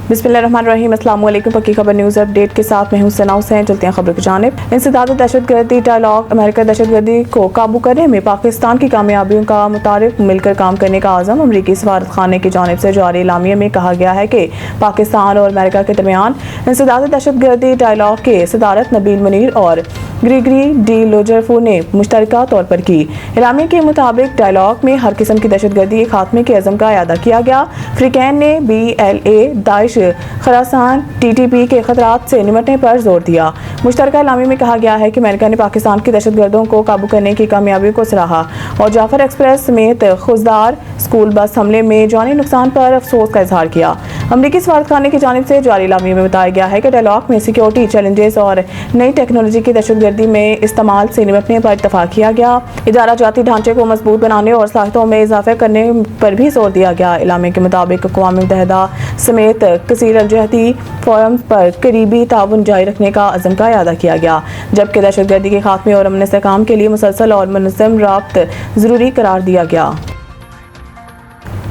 बिस्मिल्लाहिर्रहमानिर्रहीम। अस्सलाम वालेकुम। पक्की खबर न्यूज़ अपडेट के साथ मैं हूं सना हुसैन। चलते हैं खबरों की जानिब। इंसदाद दहशतगर्दी डायलॉग। अमेरिका दहशतगर्दी को काबू करने में पाकिस्तान की कामयाबियों का मुतारिफ मिलकर काम करने का आज़म। अमरीकी सफारत खाने की जानिब से जारी एलामिया में कहा गया है कि पाकिस्तान और अमेरिका के दरमियान इंसदाद दहशतगर्दी डायलॉग के सदारत नबील मुनीर और ग्रेगरी डी लोजरफो ने मुश्तरका तौर पर की। एलामिया के मुताबिक डायलॉग में हर किस्म की दहशतगर्दी के खात्मे के अज़म का अदा किया गया। फ्रीकैन ने BLA, दाइश, खरासान, TTP के खतरात से निपटने पर जोर दिया। मुश्तरका एलामिया में कहा गया है कि अमेरिका ने पाकिस्तान की दहशतगर्दों को काबू करने की कामयाबी को सराहा और जाफर एक्सप्रेस समेत खुजदार स्कूल बस हमले में जानी नुकसान पर अफसोस का इजहार किया। अमरीकी सफारत खाने की जानिब से जारी एलामिया में बताया गया है कि डायलॉग में सिक्योरिटी चैलेंजेस और नई टेक्नोलॉजी की दहशतगर्दी में इस्तेमाल से निपटने पर इत्तफाक किया गया। इदारा जाती ढांचे को मजबूत बनाने और सलाहियतों में इजाफा करने पर भी जोर दिया गया। एलामिया के मुताबिक अक़वाम मुत्तहिदा समेत कसीर अलजहती फोरम पर करीबी ताउन जारी रखने का अज़म का अदा किया गया, जबकि दहशतगर्दी के खात्मे और अमन इस्तेहकाम के लिए मुसलसल और मुनज़्ज़म राब्ता ज़रूरी करार दिया गया।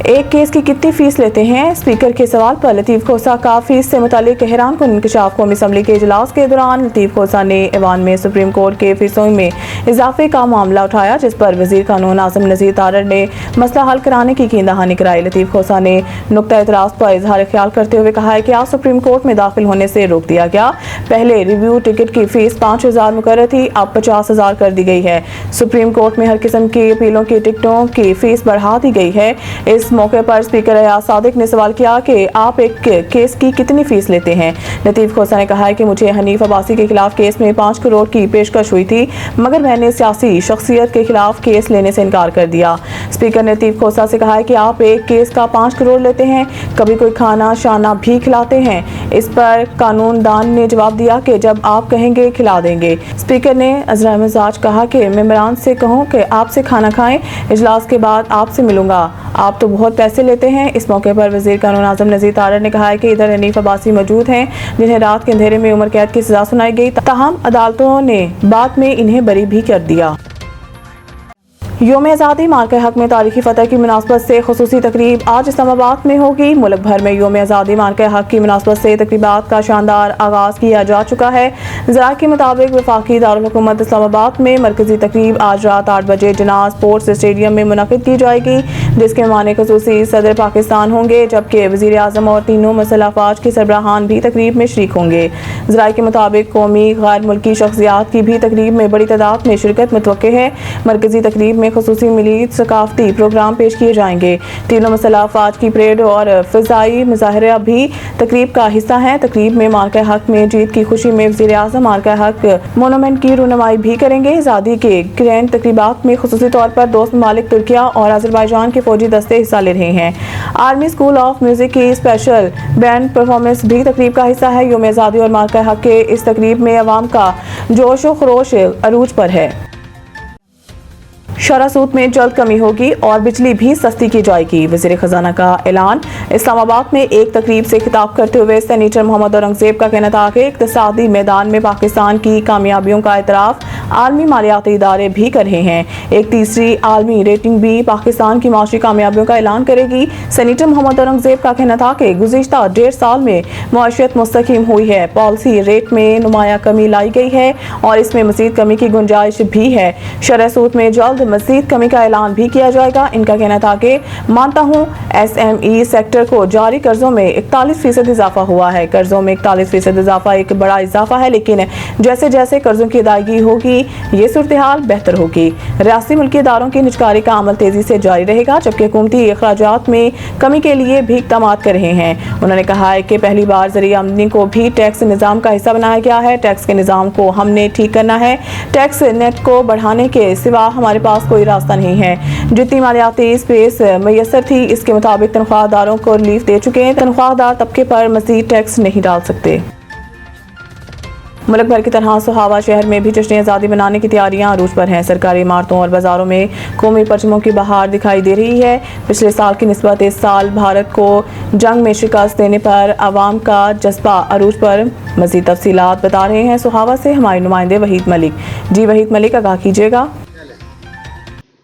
एक केस की कितनी फीस लेते हैं? स्पीकर के सवाल पर लतीफ़ खोसा का फीस से मुतालिक हैरान कुन इंकशाफ। कौमी असम्बली के इजलास के दौरान लतीफ़ खोसा ने ऐवान में सुप्रीम कोर्ट के फीसों में इजाफे का मामला उठाया, जिस पर वज़ीर कानून आज़म नज़ीर तारड़ ने मसला हल कराने की कींदहानी कराई। लतीफ़ खोसा ने नुक्ता एतराज़ पर इजहार ख्याल करते हुए कहा है कि आज सुप्रीम कोर्ट में दाखिल होने से रोक दिया गया। पहले रिव्यू टिकट की फीस 5,000 मुकर्रर थी, अब 50,000 कर दी गई है। सुप्रीम कोर्ट में हर किस्म की अपीलों की टिकटों की फीस बढ़ा दी गई है। इस मौके पर स्पीकर अयाज सादिक ने सवाल किया कि आप एक केस की कितनी फीस लेते हैं? लतीफ़ खोसा ने कहा है कि मुझे हनीफ अब्बासी के खिलाफ केस में 5 करोड़ की पेशकश हुई थी, मगर मैंने सियासी शख्सियत के खिलाफ केस लेने से इनकार कर दिया। स्पीकर ने लतीफ़ खोसा से कहा है कि आप एक केस का 5 करोड़ लेते हैं, कभी कोई खाना शाना भी खिलाते हैं? इस पर कानूनदान ने जवाब दिया कि जब आप कहेंगे खिला देंगे। स्पीकर ने अज़रा मिजाज कहा कि मेंबरान से कहूँ कि आपसे खाना खाएं, इजलास के बाद आपसे मिलूंगा, आप तो बहुत पैसे लेते हैं। इस मौके पर वज़ीर कानून आज़म नज़ीर तारड़ ने कहा है कि इधर हनीफ अब्बासी मौजूद हैं, जिन्हें रात के अंधेरे में उम्र कैद की सजा सुनाई गई, ताहम अदालतों ने बाद में इन्हें बरी भी कर दिया। यौम आज़ादी मार्का हक में तारीखी फतह की मुनासबत से खुसूसी तकरीब आज इस्लामाबाद में होगी। मुल्क भर में यौम आज़ादी मार्का हक की मुनासबत से तकरीबात का शानदार आगाज़ किया जा चुका है। ज़रा के मुताबिक वफाकी दारुल हुकूमत इस्लामाबाद में मरकजी तकरीब आज रात 8 बजे जनाब स्पोर्ट्स स्टेडियम में मुनक़िद की जाएगी, जिसके मेहमान ख़ुसूसी सदर पाकिस्तान होंगे, जबकि वज़ीर आज़म और तीनों मुसल्लह अफ़वाज के सरबराहान भी तकरीब में शरीक होंगे। ज़रा के मुताबिक कौमी गैर मुल्की शख्सियात की भी तकरीब में बड़ी तादाद में शिरकत मुतवक्के है। मरकजी तकरीब में खुसूसी मिलीद सकाफती प्रोग्राम पेश किए जाएंगे। तीनों मुसल्लह अफ़वाज की परेड और फ़िज़ाई मुज़ाहरा भी तकरीब का हिस्सा हैं। तकरीब में मार्का हक में जीत की खुशी में वज़ीर आज़म मार्का हक मोनूमेंट की रूनुमाई भी करेंगे। आज़ादी के ग्रैंड तकरीबात में खुसूसी तौर पर दोस्त ममालिक तुर्किया और अज़रबैजान के फौजी दस्ते हिस्सा ले रहे हैं। आर्मी स्कूल ऑफ म्यूज़िक की स्पेशल बैंड परफॉर्मेंस भी तकरीब का हिस्सा है। यौम आज़ादी और मार्का हक के इस तकरीब में अवाम का जोश व खरोश अरूज पर है। शरह सूद में जल्द कमी होगी और बिजली भी सस्ती की जाएगी, वज़ीर खजाना का ऐलान। इस्लामाबाद में एक तकरीब से खिताब करते हुए सेनेटर मोहम्मद औरंगज़ेब का कहना था कि इक़्तिसादी मैदान में पाकिस्तान की कामयाबियों का एतराफ़ आलमी मालियाती इदारे भी कर रहे हैं। एक तीसरी आलमी रेटिंग भी पाकिस्तान की माशी कामयाबियों का ऐलान करेगी। सेनेटर मोहम्मद औरंगज़ेब का कहना था कि गुज़िश्ता 1.5 साल में मईशत मुस्तहकम हुई है, पॉलिसी रेट में नुमाया कमी लाई गई है और इसमें मज़ीद कमी की गुंजाइश भी है। शरह सूद में जल्द मज़ीद कमी का ऐलान भी किया जाएगा। इनका कहना था कि मानता हूँ SME सेक्टर को जारी कर्जों में 41% इजाफा हुआ है। कर्जों में 41% इजाफा एक बड़ा इजाफा है, लेकिन जैसे जैसे कर्जों की अदायगी होगी ये सूरत हाल बेहतर होगी। रियासती मुल्की इदारों की निजकारी का अमल तेजी से जारी रहेगा, जबकि हुकूमती अखराजात में कमी के लिए भी इक़दाम कर रहे हैं। उन्होंने कहा है कि पहली बार ज़रिए आमदनी को भी टैक्स निज़ाम का हिस्सा बनाया गया है। टैक्स के निज़ाम को हमने ठीक करना है। टैक्स नेट को बढ़ाने के सिवा हमारे पास कोई रास्ता नहीं है। जितनी मालियाती स्पेस मैसर थी, इसके मुताबिक तनख्वाहदारों को रिलीफ दे चुके हैं। तनख्वाहदार तबके पर मज़ीद टैक्स नहीं डाल सकते। मुल्क भर की तरह सुहावा शहर में भी जश्न आज़ादी मनाने की तैयारियां अरूज पर हैं। सरकारी इमारतों और बाज़ारों में कौमी परचमों की बहार दिखाई दे रही है। पिछले साल की निस्बत इस साल भारत को जंग में शिकस्त देने पर आवाम का जज्बा अरूज पर। मज़ीद तफसीलात बता रहे हैं सुहावा से हमारे नुमाइंदे वहीद मलिक। जी वहीद मलिक, आगाह कीजिएगा।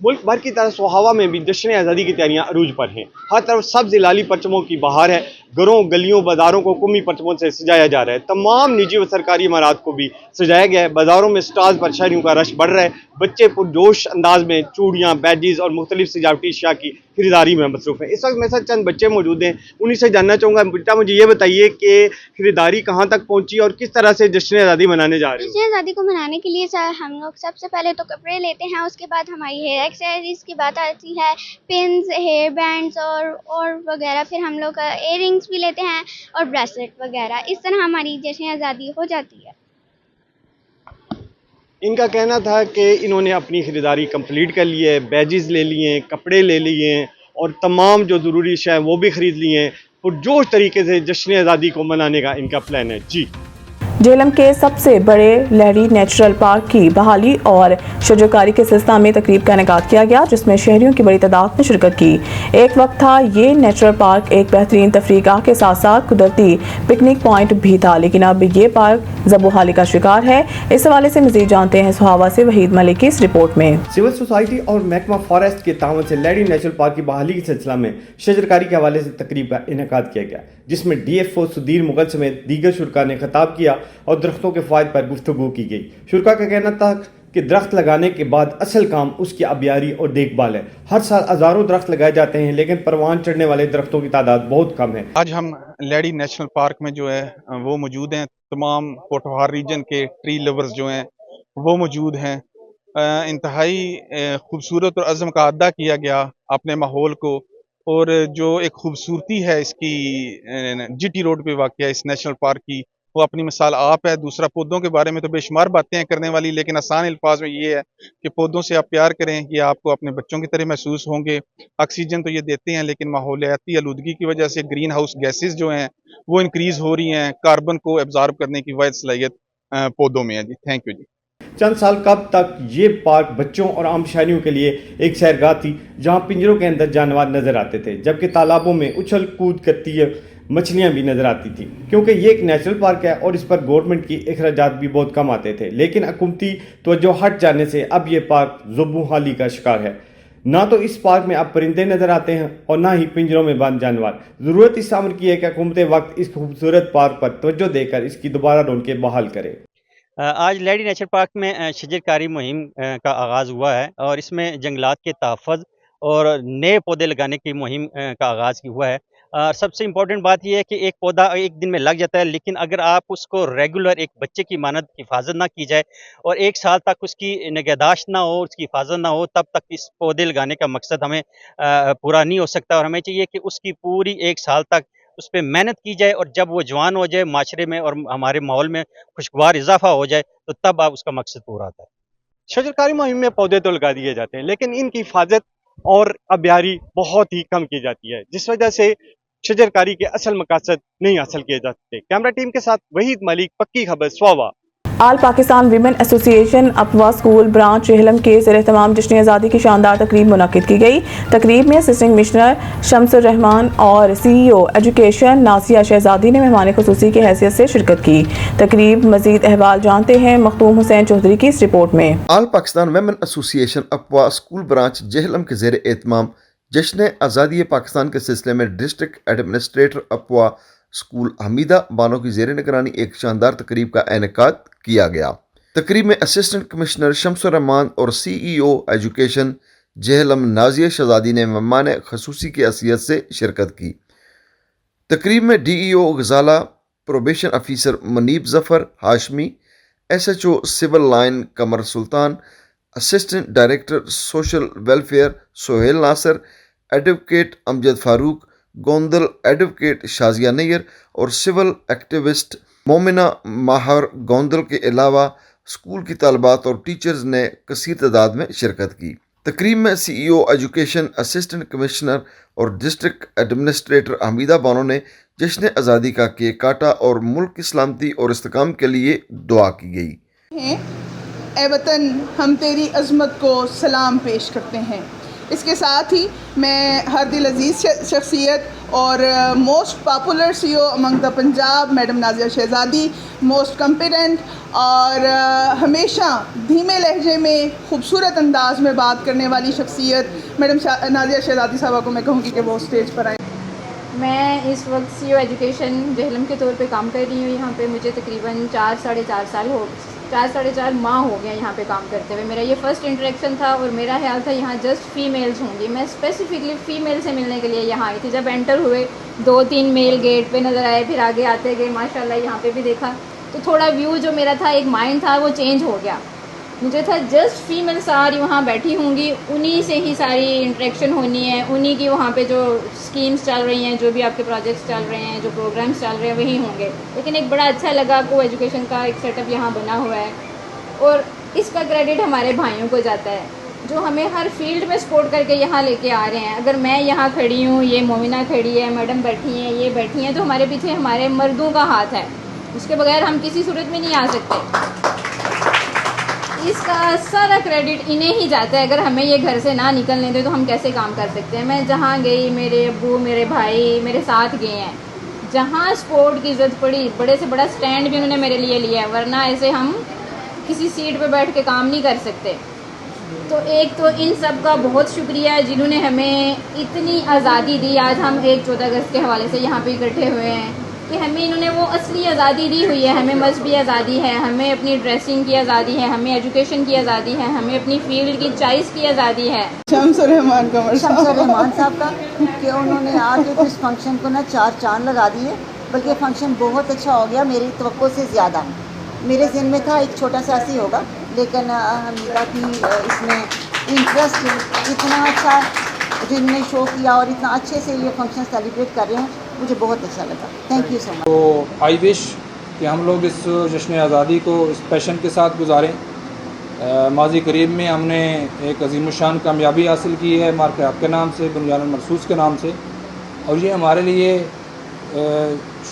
मुल्क भर की तरह सोहावा में भी जश्न आज़ादी की तैयारियां अरूज पर हैं। हर तरफ सब्ज़ लाली परचमों की बहार है। घरों गलियों बाज़ारों को कौमी परचमों से सजाया जा रहा है। तमाम निजी व सरकारी इमारात को भी सजाया गया है। बाज़ारों में स्टॉल्स पर शहरियों का रश बढ़ रहा है। बच्चे पुरजोश अंदाज में चूड़ियाँ, बैजेस और मुख्तलिफ सजावटी अशिया की खरीदारी में मसरूफ़ है। इस वक्त मेरे साथ चंद बच्चे मौजूद हैं, उन्हीं से जानना चाहूँगा। बेटा मुझे ये बताइए कि खरीदारी कहाँ तक पहुँची और किस तरह से जश्न आज़ादी मनाने जा रहे हो? जश्न आज़ादी को मनाने के लिए हम लोग सबसे पहले तो कपड़े लेते हैं, उसके बाद हमारी हेयर एक्सेसरीज की बात आती है, पिन्स, हेयर बैंड्स और वगैरह। फिर हम लोग इयर रिंग्स भी लेते हैं और ब्रेसलेट वगैरह। इस तरह हमारी जश्न आज़ादी हो जाती है। इनका कहना था कि इन्होंने अपनी ख़रीदारी कंप्लीट कर ली है, बैजेस ले लिए हैं, कपड़े ले लिए हैं और तमाम जो ज़रूरी अशिया हैं वो भी ख़रीद लिए हैं। पुरजोश तरीके से जश्न आज़ादी को मनाने का इनका प्लान है। जी, झेलम के सबसे बड़े लहरी नेचुरल पार्क की बहाली और शजरकारी के सिलसिले में तकरीब का इनेकाद किया गया, जिसमें शहरियों की बड़ी तादाद ने शिरकत की। एक वक्त था ये नेचुरल पार्क एक बेहतरीन तफरीहगाह के साथ साथ कुदरती पिकनिक पॉइंट भी था, लेकिन अब ये पार्क ज़बोहाली का शिकार है। इस हवाले से मज़ीद जानते हैं सुहावा से वहीद मलिक की इस रिपोर्ट में। सिविल सोसाइटी और महकमा फॉरेस्ट के तावन से लहरी नेचुरल पार्क की बहाली के सिलसिला में शजरकारी के हवाले से तकरीब का इनेकाद किया गया, जिसमें DFO सुधीर मुगल समेत दीगर शुरका ने खिताब किया और दरख्तों के फ़ायदे पर गुफ्तगू की गई। शुरका का कहना था कि दरख्त लगाने के बाद असल काम उसकी आबियारी और देखभाल है। हर साल हज़ारों दरख्त लगाए जाते हैं, लेकिन परवान चढ़ने वाले दरख्तों की तादाद बहुत कम है। आज हम लहरी नेशनल पार्क में जो है वो मौजूद हैं। तमाम पोठोहार रीजन के ट्री लवर्स जो हैं वो मौजूद हैं। इंतहाई खूबसूरत और अज़म का अदा किया गया अपने माहौल को, और जो एक खूबसूरती है इसकी GT रोड पे वाक़या इस नेशनल पार्क की, वो अपनी मिसाल आप है। दूसरा, पौधों के बारे में तो बेशुमार बातें हैं करने वाली, लेकिन आसान अल्फाज में ये है कि पौधों से आप प्यार करें, ये आपको अपने बच्चों की तरह महसूस होंगे। ऑक्सीजन तो ये देते हैं, लेकिन माहौलियाती आलूदगी की वजह से ग्रीन हाउस गैसेज जो हैं वो इंक्रीज़ हो रही हैं। कार्बन को एब्जॉर्ब करने की वाहिद सलाहियत पौधों में है। जी, थैंक यू जी। चंद साल कब तक ये पार्क बच्चों और आम शहरियों के लिए एक सैरगाह थी, जहां पिंजरों के अंदर जानवर नजर आते थे, जबकि तालाबों में उछल कूद करती मछलियां भी नजर आती थी। क्योंकि ये एक नेचुरल पार्क है और इस पर गवर्नमेंट की अखराजात भी बहुत कम आते थे, लेकिन हुकूमती तवज्जो हट जाने से अब ये पार्क ज़बूहाली का शिकार है। ना तो इस पार्क में अब परिंदे नजर आते हैं और ना ही पिंजरों में बंद जानवर। ज़रूरत इस अमर की है कि हुकूमत वक्त इस खूबसूरत पार्क पर तवज्जो देकर इसकी दोबारा रौनकें बहाल करे। आज लहरी नेचर पार्क में शजरकारी मुहिम का आगाज़ हुआ है और इसमें जंगलात के तहफ़्फ़ुज़ और नए पौधे लगाने की मुहिम का आगाज़ हुआ है। सबसे इम्पोर्टेंट बात यह है कि एक पौधा एक दिन में लग जाता है, लेकिन अगर आप उसको रेगुलर एक बच्चे की मानद हिफाजत ना की जाए और एक साल तक उसकी निगहदाश्त ना हो, उसकी हिफाजत ना हो, तब तक इस पौधे लगाने का मकसद हमें पूरा नहीं हो सकता। और हमें चाहिए कि उसकी पूरी एक साल तक उस पर मेहनत की जाए, और जब वो जवान हो जाए, माशरे में और हमारे माहौल में खुशगवार इजाफा हो जाए, तो तब आप उसका मकसद पूरा होता है। शजरकारी मुहिम में पौधे तो लगा दिए जाते हैं, लेकिन इनकी हिफाजत और आबियारी बहुत ही कम की जाती है, जिस वजह से शजरकारी के असल मकसद नहीं हासिल किए जा सकते। कैमरा टीम के साथ वहीद मलिक, पक्की खबर, स्वावा। आल पाकिस्तान वीमेन एसोसिएशन अपवा स्कूल ब्रांच झेलम के ज़ेर-ए-तमाम जश्न आज़ादी की शानदार तकरीब मुनक्किद की गई। तकरीब में असिस्टेंट कमिश्नर शम्सुर रहमान और CEO एजुकेशन नासिया शहजादी ने मेहमान खुसूसी की हैसियत से शिरकत की। तकरीब मजीद अहवाल जानते हैं मखदूम हुसैन चौधरी की इस रिपोर्ट में। आल पाकिस्तान वीमेन एसोसिएशन अपवा स्कूल ब्रांच झेलम के ज़ेर-ए-तमाम जश्न आज़ादी पाकिस्तान के सिलसिले में डिस्ट्रिक्ट एडमिनिस्ट्रेटर अपवा स्कूल हमीदा बानो की ज़ेर निगरानी एक शानदार तकरीब का इनेकाद किया गया। तकरीब में असिस्टेंट कमिश्नर शम्सुर रहमान और CEO एजुकेशन झेलम नाजिया शहजादी ने मेहमान खसूसी की हैसियत से शिरकत की। तकरीब में DEO Ghazala, probation officer Munib Zafar Hashmi, SHO civil line Qamar Sultan, assistant director social welfare Sohail Nasir, advocate Amjad Farooq, Gondal advocate Shazia Nayyar और सिविल एक्टिविस्ट मोमिना माहर गोंदल के अलावा स्कूल की तालिबात और टीचर्स ने कसीर तादाद में शिरकत की। तकरीब में CEO एजुकेशन, असिस्टेंट कमिश्नर और डिस्ट्रिक्ट एडमिनिस्ट्रेटर हमीदा बानो ने जश्न आज़ादी का केक काटा और मुल्क की सलामती और इस्तेकाम के लिए दुआ की गई। ए वतन, हम तेरी अज़मत को सलाम पेश करते हैं। इसके साथ ही मैं हर दिल अजीज़ शख्सियत और most popular CEO among the Punjab madam Nazia Shahzadi, most competent और हमेशा धीमे लहजे में खूबसूरत अंदाज में बात करने वाली शख्सियत मैडम नाजिया शहजादी साहबा को मैं कहूँगी कि वो स्टेज पर आए। میں اس وقت سی او ایجوکیشن جہلم کے طور پہ کام کر رہی ہوں. یہاں پہ مجھے تقریباً 4 ماہ ہو گیا یہاں پہ کام کرتے ہوئے. میرا یہ فرسٹ انٹریکشن تھا اور میرا خیال تھا یہاں جسٹ فیمیلز ہوں گی. میں اسپیسیفکلی فیمیل سے ملنے کے لیے یہاں آئی تھی. جب انٹر ہوئے 2-3 میل گیٹ پہ نظر آئے, پھر آگے آتے گئے ماشاءاللہ یہاں پہ بھی دیکھا تو تھوڑا ویو جو میرا تھا, ایک مائنڈ تھا, وہ چینج ہو گیا. مجھے تھا جسٹ فیمیل ساری وہاں بیٹھی ہوں گی, انہی سے ہی ساری انٹریکشن ہونی ہے, انہی کی وہاں پہ جو اسکیمز چل رہی ہیں, جو بھی آپ کے پروجیکٹس چل رہے ہیں, جو پروگرامس چل رہے ہیں وہی ہوں گے. لیکن ایک بڑا اچھا لگا کو ایجوکیشن کا ایک سیٹ اپ یہاں بنا ہوا ہے اور اس کا کریڈٹ ہمارے بھائیوں کو جاتا ہے جو ہمیں ہر فیلڈ میں سپورٹ کر کے یہاں لے کے آ رہے ہیں. اگر میں یہاں کھڑی ہوں, یہ مومنہ کھڑی ہے, میڈم بیٹھی ہیں, یہ بیٹھی ہیں, تو ہمارے پیچھے ہمارے مردوں کا ہاتھ ہے. اس کے بغیر ہم کسی صورت میں نہیں آ سکتے. اس کا سارا کریڈٹ انہیں ہی جاتا ہے. اگر ہمیں یہ گھر سے نہ نکلنے دے تو ہم کیسے کام کر سکتے ہیں. میں جہاں گئی, میرے ابو میرے بھائی میرے ساتھ گئے ہیں. جہاں سپورٹ کی ضرورت پڑی, بڑے سے بڑا سٹینڈ بھی انہوں نے میرے لیے لیا ہے, ورنہ ایسے ہم کسی سیٹ پہ بیٹھ کے کام نہیں کر سکتے. تو ایک تو ان سب کا بہت شکریہ جنہوں نے ہمیں اتنی آزادی دی. آج ہم 14 اگست کے حوالے سے یہاں پہ اکٹھے ہوئے ہیں کہ ہمیں انہوں نے وہ اصلی آزادی دی ہوئی ہے. ہمیں مذہبی آزادی ہے, ہمیں اپنی ڈریسنگ کی آزادی ہے, ہمیں ایجوکیشن کی آزادی ہے, ہمیں اپنی فیلڈ کی چوائس کی آزادی ہے. شمس الرحمان صاحب کا کہ انہوں نے آ کے اس فنکشن کو 4 چاند لگا دیے. بلکہ فنکشن بہت اچھا ہو گیا, میری توقع سے زیادہ. میرے ذہن میں تھا ایک چھوٹا سا ایسے ہوگا, لیکن حمیدہ کی اس میں انٹرسٹ اتنا اچھا جن نے شو کیا اور اتنا اچھے سے یہ فنکشن سیلیبریٹ کر رہے ہیں, مجھے بہت اچھا لگا. تھینک یو سو مچ. تو آئی وش کہ ہم لوگ اس جشن آزادی کو اس پیشن کے ساتھ گزاریں. ماضی قریب میں ہم نے ایک عظیم الشان کامیابی حاصل کی ہے مارکہ حق کے نام سے, بنیان المرصوص کے نام سے, اور یہ ہمارے لیے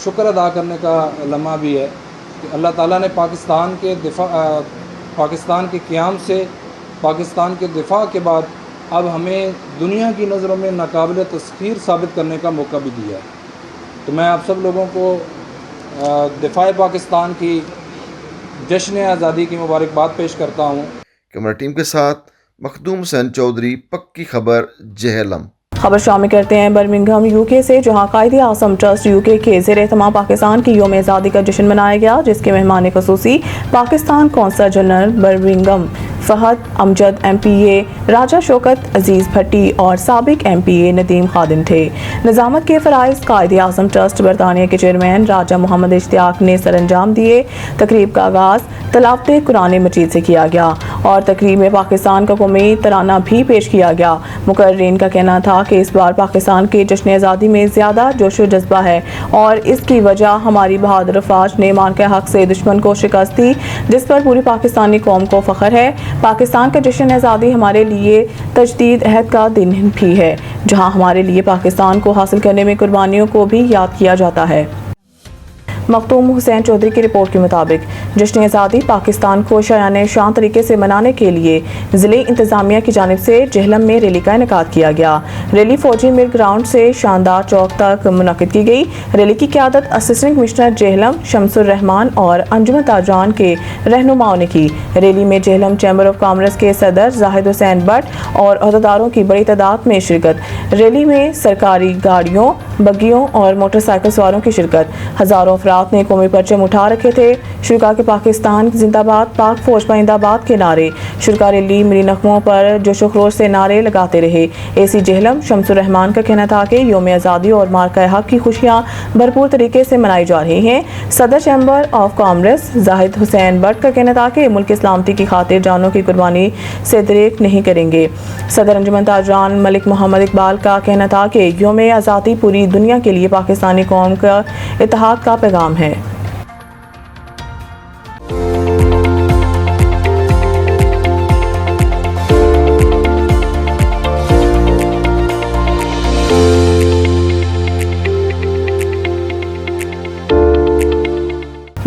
شکر ادا کرنے کا لمحہ بھی ہے کہ اللہ تعالیٰ نے پاکستان کے قیام سے, پاکستان کے دفاع کے بعد اب ہمیں دنیا کی نظروں میں ناقابل تسخیر ثابت کرنے کا موقع بھی دیا ہے. تو میں آپ سب لوگوں کو دفاع پاکستان کی جشن آزادی کی مبارکباد پیش کرتا ہوں. کیمرہ ٹیم کے ساتھ مخدوم حسین چودھری, پکی خبر, جہلم. خبر شامل کرتے ہیں برمنگھم یو کے سے, جہاں قائد اعظم ٹرسٹ یو کے زیر اہتمام پاکستان کی یوم آزادی کا جشن منایا گیا, جس کے مہمان خصوصی پاکستان قونصل جنرل برمنگھم فہد امجد, ایم پی اے راجہ شوکت عزیز بھٹی اور سابق ایم پی اے ندیم خادم تھے. نظامت کے فرائض قائد اعظم ٹرسٹ برطانیہ کے چیئرمین راجہ محمد اشتیاق نے سر انجام دیے. تقریب کا آغاز تلاوت قرآن مجید سے کیا گیا اور تقریب میں پاکستان کا قومی ترانہ بھی پیش کیا گیا. مقررین کا کہنا تھا کہ اس بار پاکستان کے جشن آزادی میں زیادہ جوش و جذبہ ہے اور اس کی وجہ ہماری بہادر افواج نے مارکہ حق سے دشمن کو شکست دی, جس پر پوری پاکستانی قوم کو فخر ہے. پاکستان کا جشن آزادی ہمارے لیے تجدید عہد کا دن بھی ہے, جہاں ہمارے لیے پاکستان کو حاصل کرنے میں قربانیوں کو بھی یاد کیا جاتا ہے. مخدوم حسین چودھری کی رپورٹ کے مطابق جشن آزادی پاکستان کو شایان شان طریقے سے منانے کے لیے ضلع انتظامیہ کی جانب سے جہلم میں ریلی کا انعقاد کیا گیا. ریلی فوجی مل گراؤنڈ سے شاندار چوک تک منعقد کی گئی. ریلی کی قیادت اسسٹنٹ کمشنر جہلم شمس الرحمان اور انجمن تاجران کے رہنماؤں نے کی. ریلی میں جہلم چیمبر آف کامرس کے صدر زاہد حسین بٹ اور عہدیداروں کی بڑی تعداد میں شرکت. ریلی میں سرکاری گاڑیوں, بگیوں اور موٹر سائیکل سواروں کی شرکت. ہزاروں افراد نے قومی پرچم اٹھا رکھے تھے. شرکا کے پاکستان زندہ باد, پاک فوج پائندہ باد کے نعرے. شرکا ریلی ملی نغموں پر جوش و خروش سے نعرے لگاتے رہے. اے سی جہلم شمس الرحمان کا کہنا تھا کہ یوم آزادی اور مارکہ حق کی خوشیاں بھرپور طریقے سے منائی جا رہی ہیں. صدر chamber of commerce Zahid Hussain but کا کہنا تھا کہ ملک کی سلامتی کی خاطر جانوں کی قربانی سے دریغ نہیں کریں گے. صدر انجمن تاجران ملک محمد اقبال کا کہنا تھا کہ یوم آزادی پوری دنیا کے لیے پاکستانی قوم کا اتحاد کا پیغام ہے.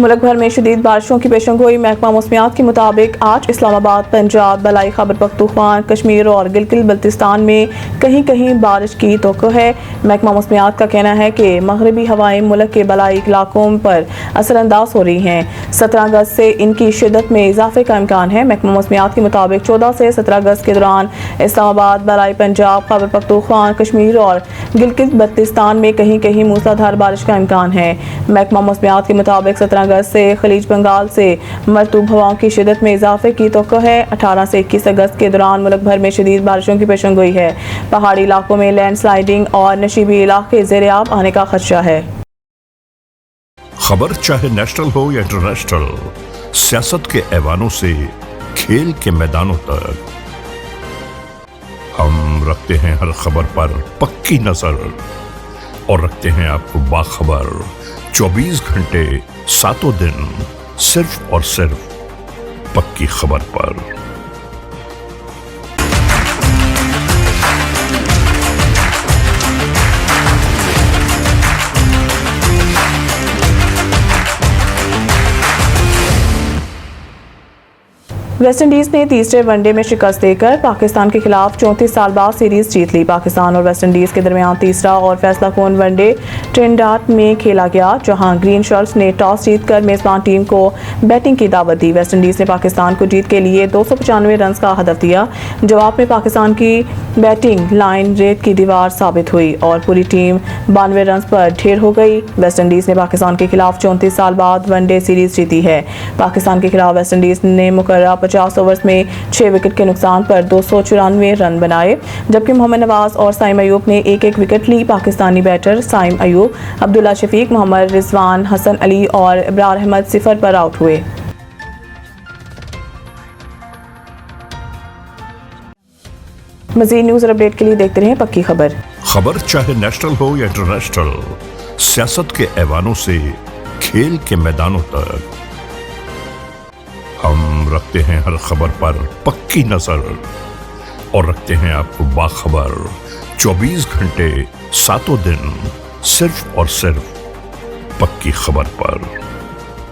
मुल्क भर में शदीद बारिशों की पेशंगोई। महकमा मौसमियात के मुताबिक आज इस्लामाबाद, पंजाब, बलाई खैबर पख्तूनख्वा, कश्मीर और गिलगित बल्तिस्तान में कहीं कहीं बारिश की तवक्को है। महकमा मौसमियात का कहना है कि मगरबी हवाएं मुल्क के बलाई इलाकों पर असरअंदाज हो रही हैं। 17 अगस्त से इनकी शिद्दत में इजाफे का इम्कान है। महकमा मौसमियात के मुताबिक 14 से 17 अगस्त के दौरान इस्लामाबाद, बलाई, पंजाब, खैबर पख्तूनख्वा, कश्मीर और गिलगित बल्तिस्तान में कहीं कहीं मूसलाधार बारिश का इम्कान है। महकमा मौसमियात के मुताबिक 17 अगस्त से खलीज बंगाल से मरतूब हवाओं की शिद्दत में इजाफे की तवक्को है। 18 से 21 अगस्त के दौरान मुल्क भर में शदीद बारिशों की पेशंगोई है। पहाड़ी इलाकों में लैंड स्लाइडिंग और नशीबी इलाके ज़ेर-ए-आब आने का खदशा है। खबर चाहे नेशनल हो या इंटरनेशनल, सियासत के ऐवानों से खेल के मैदानों तक, हम रखते हैं हर खबर पर पक्की नजर और रखते हैं आपको बाखबर 24 घंटे 7 दिन सिर्फ और सिर्फ पक्की खबर पर। वेस्ट इंडीज ने तीसरे वनडे में शिकस्त देकर पाकिस्तान के खिलाफ 34 साल बाद सीरीज जीत ली। पाकिस्तान और वेस्ट इंडीज के दरमियान तीसरा और फैसला कौन वनडे ट्रिनिडाद में खेला गया, जहां ग्रीन शर्ट्स ने टॉस जीतकर मेजबान टीम को बैटिंग की दावत दी। वेस्ट इंडीज ने पाकिस्तान को जीत के लिए 295 रन का हदफ दिया। जवाब में पाकिस्तान की बैटिंग लाइन रेत की दीवार साबित हुई और पूरी टीम 92 रन पर ढेर हो गई। वेस्ट इंडीज ने पाकिस्तान के खिलाफ 34 साल बाद वनडे सीरीज जीती है। पाकिस्तान के खिलाफ वेस्ट इंडीज ने मुकर्रर 50 ओवर्स में 6 विकेट के नुकसान पर 294 रन बनाए, जबकि मोहम्मद नवाज और साइम अयूब ने एक एक विकेट ली। पाकिस्तानी बैटर साइम अयूब, अब्दुल्ला शफीक, मोहम्मद रिजवान, हसन अली और इब्रार अहमद 0 पर आउट हुए। मज़ीद न्यूज़ और अपडेट के लिए देखते रहें पक्की खबर। खबर चाहे नेशनल हो या इंटरनेशनल, सियासत के ऐवानों से खेल के मैदानों तक, हम रखते हैं हर खबर पर पक्की नजर और रखते हैं आपको बाखबर 24 घंटे 7 दिन सिर्फ और सिर्फ पक्की खबर पर।